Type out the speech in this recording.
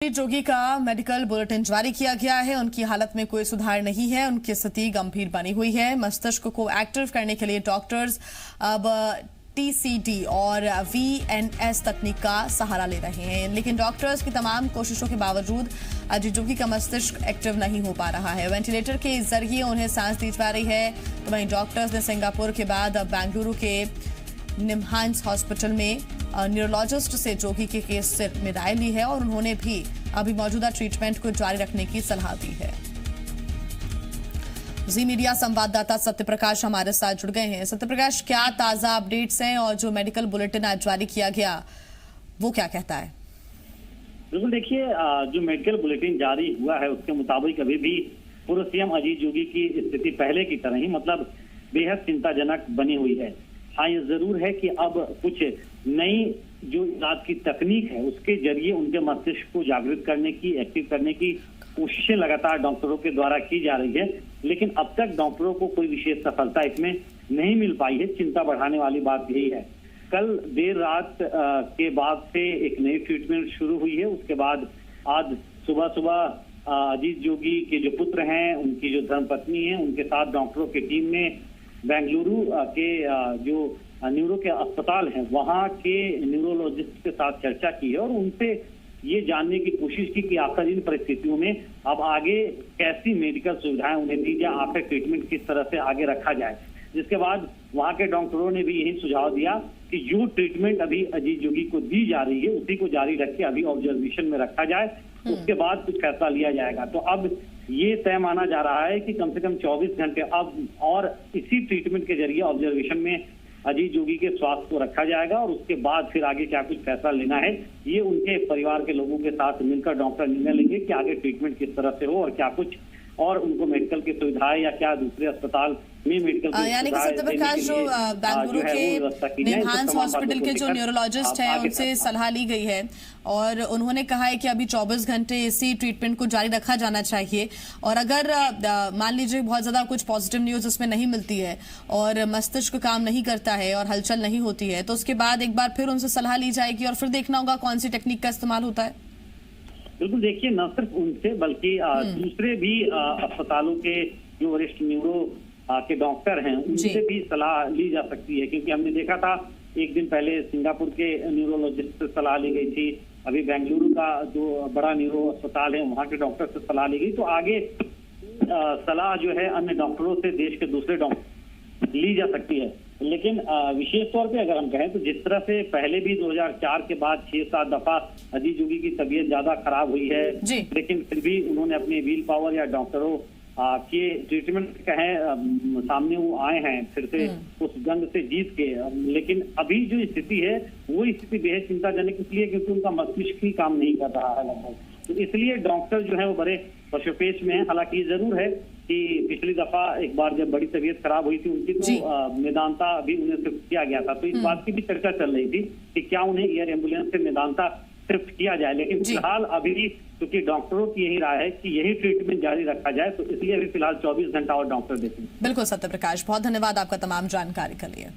जोगी का medical bulletin जारी किया गया है। उनकी हालत में कोई सुधार नहीं है। उनकी स्थिति गंभीर बनी हुई है। मस्तिष्क को एक्टिव करने के लिए डॉक्टर्स अब टीसीडी और वीएनएस तकनीक का सहारा ले रहे हैं, लेकिन डॉक्टर्स की तमाम कोशिशों के बावजूद अजीत जोगी का मस्तिष्क एक्टिव नहीं हो पा रहा है। वेंटिलेटर के जरिए उन्हें सांस दी जा रही है। तो वहीं डॉक्टर्स ने सिंगापुर के बाद अब बेंगलुरु के निम्हांस हॉस्पिटल में न्यूरोलॉजिस्ट से जोगी के केस में राय ली है और उन्होंने भी अभी मौजूदा ट्रीटमेंट को जारी रखने की सलाह दी है। जी मीडिया संवाददाता सत्यप्रकाश हमारे साथ जुड़ गए हैं। सत्यप्रकाश, क्या ताजा अपडेट्स हैं और जो मेडिकल बुलेटिन आज जारी किया गया वो क्या कहता है? बिल्कुल, देखिए, जो मेडिकल बुलेटिन जारी हुआ है उसके मुताबिक अभी भी पूर्व सीएम अजीत जोगी की स्थिति पहले की तरह ही मतलब बेहद चिंताजनक बनी हुई है। हाँ, ये जरूर है कि अब कुछ नई जो इलाज की तकनीक है उसके जरिए उनके मस्तिष्क को जागृत करने की, एक्टिव करने की कोशिशें लगातार डॉक्टरों के द्वारा की जा रही है, लेकिन अब तक डॉक्टरों को कोई विशेष सफलता इसमें नहीं मिल पाई है। चिंता बढ़ाने वाली बात यही है। कल देर रात के बाद से एक नई ट्रीटमेंट शुरू हुई है। उसके बाद आज सुबह सुबह अजीत जोगी के जो पुत्र हैं, उनकी जो धर्मपत्नी है, उनके साथ डॉक्टरों की टीम ने बेंगलुरु के जो न्यूरो के अस्पताल हैं वहां के न्यूरोलॉजिस्ट के साथ चर्चा की है और उनसे ये जानने की कोशिश की कि आखिर इन परिस्थितियों में अब आगे कैसी मेडिकल सुविधाएं उन्हें दी जाए, आखिर ट्रीटमेंट किस तरह से आगे रखा जाए। जिसके बाद वहां के डॉक्टरों ने भी यही सुझाव दिया कि जो ट्रीटमेंट अभी अजीत जोगी को दी जा रही है उसी को जारी रख के अभी ऑब्जर्वेशन में रखा जाए, उसके बाद कुछ फैसला लिया जाएगा। तो अब ये तय माना जा रहा है कि कम से कम 24 घंटे अब और इसी ट्रीटमेंट के जरिए ऑब्जर्वेशन में अजीत जोगी के स्वास्थ्य को रखा जाएगा और उसके बाद फिर आगे क्या कुछ फैसला लेना है ये उनके परिवार के लोगों के साथ मिलकर डॉक्टर निर्णय लेंगे कि आगे ट्रीटमेंट किस तरह से हो और क्या कुछ और उनको मेडिकल की सुविधाएं या क्या दूसरे अस्पताल में मेडिकल यानी कि सत्यप्रकाश, जो बेंगलुरु के निम्हांस हॉस्पिटल के जो न्यूरोलॉजिस्ट हैं उनसे सलाह ली गई है और उन्होंने कहा है कि अभी 24 घंटे इसी ट्रीटमेंट को जारी रखा जाना चाहिए और अगर मान लीजिए बहुत ज्यादा कुछ पॉजिटिव न्यूज उसमें नहीं मिलती है और मस्तिष्क काम नहीं करता है और हलचल नहीं होती है तो उसके बाद एक बार फिर उनसे सलाह ली जाएगी और फिर देखना होगा कौन सी टेक्निक का इस्तेमाल होता है। बिल्कुल, देखिए, न सिर्फ उनसे बल्कि दूसरे भी अस्पतालों के जो वरिष्ठ न्यूरो के डॉक्टर हैं उनसे भी सलाह ली जा सकती है, क्योंकि हमने देखा था एक दिन पहले सिंगापुर के न्यूरोलॉजिस्ट से सलाह ली गई थी, अभी बेंगलुरु का जो बड़ा न्यूरो अस्पताल है वहाँ के डॉक्टर से सलाह ली गई। तो आगे सलाह जो है अन्य डॉक्टरों से, देश के दूसरे डॉक्टर ली जा सकती है। लेकिन विशेष तौर पे अगर हम कहें तो जिस तरह से पहले भी 2004 के बाद 6-7 दफा अजीत जोगी की तबीयत ज्यादा खराब हुई है, लेकिन फिर भी उन्होंने अपने व्हील पावर या डॉक्टरों के ट्रीटमेंट कहें सामने वो आए हैं फिर से उस जंग से जीत के। लेकिन अभी जो स्थिति है वो स्थिति बेहद चिंताजनक इसलिए क्योंकि उनका मस्तिष्क ही काम नहीं कर रहा है लगभग, तो इसलिए डॉक्टर जो है वो बड़े पशुपेश में है। हालांकि जरूर है कि पिछली दफा एक बार जब बड़ी तबीयत खराब हुई थी उनकी तो मेदांता भी उन्हें शिफ्ट किया गया था, तो इस बात की भी चर्चा चल रही थी कि क्या उन्हें एयर एम्बुलेंस से मेदांता शिफ्ट किया जाए, लेकिन फिलहाल अभी क्योंकि डॉक्टरों की यही राय है कि यही ट्रीटमेंट जारी रखा जाए, तो इसलिए अभी फिलहाल 24 घंटा और डॉक्टर देखेंगे। बिल्कुल सत्यप्रकाश, बहुत धन्यवाद आपका तमाम जानकारी के लिए।